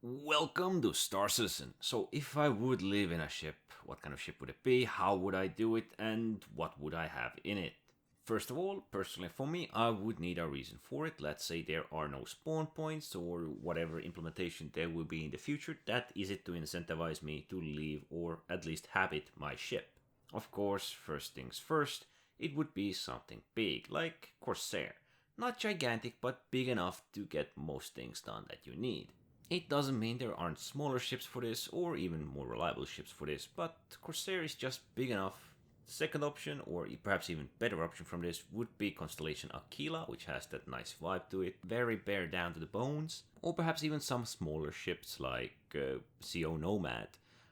Welcome to Star Citizen. So, if I would live in a ship, what kind of ship would it be? How would I do it? And what would I have in it? First of all, personally for me, I would need a reason for it. Let's say there are no spawn points or whatever implementation there will be in the future. That is it to incentivize me to leave or at least habit my ship. Of course, first things first, it would be something big, like Corsair. Not gigantic, but big enough to get most things done that you need. It doesn't mean there aren't smaller ships for this or even more reliable ships for this, but Corsair is just big enough. Second option, or perhaps even better option from this, would be Constellation Aquila, which has that nice vibe to it, very bare down to the bones, or perhaps even some smaller ships like CO Nomad,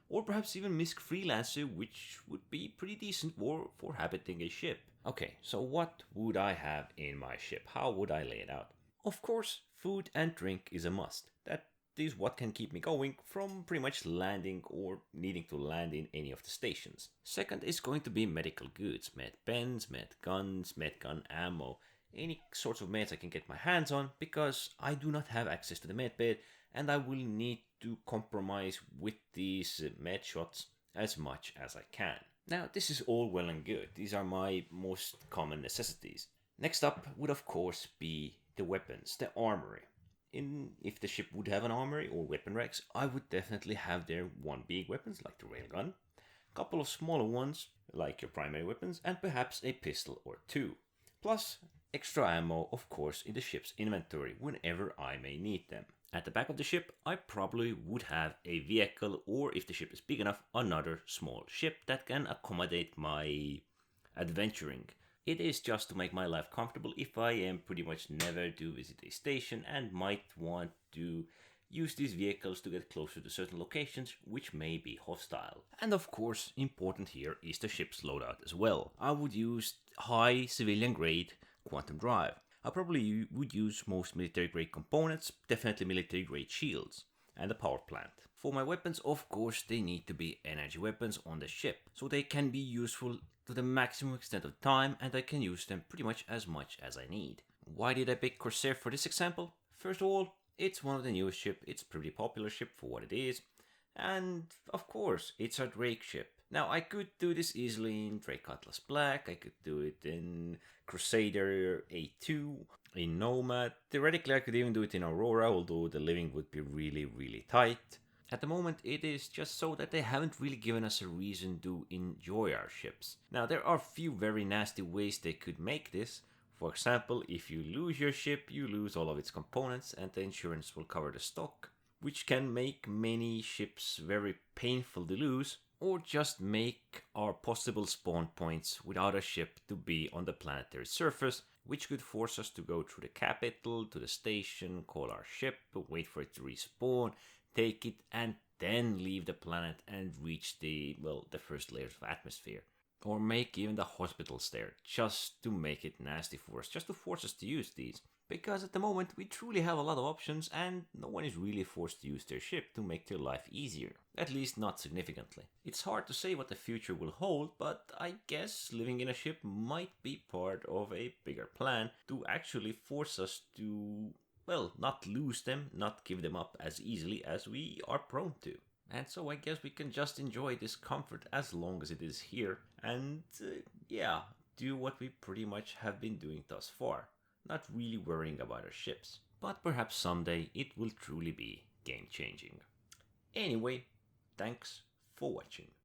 or perhaps even Misk Freelancer, which would be pretty decent for habiting a ship. Okay, so what would I have in my ship? How would I lay it out? Of course, food and drink is a must. That is what can keep me going from pretty much landing or needing to land in any of the stations. Second is going to be medical goods, med pens, med guns, med gun ammo, any sorts of meds I can get my hands on because I do not have access to the med bed and I will need to compromise with these med shots as much as I can. Now, this is all well and good. These are my most common necessities. Next up would of course be the weapons, the armory. If the ship would have an armory or weapon racks, I would definitely have there one big weapons like the railgun, a couple of smaller ones like your primary weapons, and perhaps a pistol or two. Plus extra ammo, of course, in the ship's inventory whenever I may need them. At the back of the ship, I probably would have a vehicle, or if the ship is big enough, another small ship that can accommodate my adventuring. It is just to make my life comfortable if I am pretty much never to visit a station and might want to use these vehicles to get closer to certain locations which may be hostile. And of course, important here is the ship's loadout as well. I would use high civilian grade quantum drive. I probably would use most military grade components, definitely military grade shields, and a power plant. For my weapons, of course, they need to be energy weapons on the ship, so they can be useful to the maximum extent of time and I can use them pretty much as I need. Why did I pick Corsair for this example? First of all, it's one of the newest ships, it's a pretty popular ship for what it is, and of course, it's a Drake ship. Now, I could do this easily in Drake Atlas Black, I could do it in Crusader A2, in Nomad. Theoretically, I could even do it in Aurora, although the living would be really tight. At the moment, it is just so that they haven't really given us a reason to enjoy our ships. Now, there are few very nasty ways they could make this. For example, if you lose your ship, you lose all of its components and the insurance will cover the stock, which can make many ships very painful to lose, or just make our possible spawn points without a ship to be on the planetary surface, which could force us to go through the capital, to the station, call our ship, wait for it to respawn, take it, and then leave the planet and reach the first layers of atmosphere. Or make even the hospitals there, just to make it nasty for us, just to force us to use these. Because at the moment we truly have a lot of options and no one is really forced to use their ship to make their life easier. At least not significantly. It's hard to say what the future will hold, but I guess living in a ship might be part of a bigger plan to actually force us to not lose them, not give them up as easily as we are prone to. And so I guess we can just enjoy this comfort as long as it is here and, do what we pretty much have been doing thus far. Not really worrying about our ships. But perhaps someday it will truly be game changing. Anyway, thanks for watching.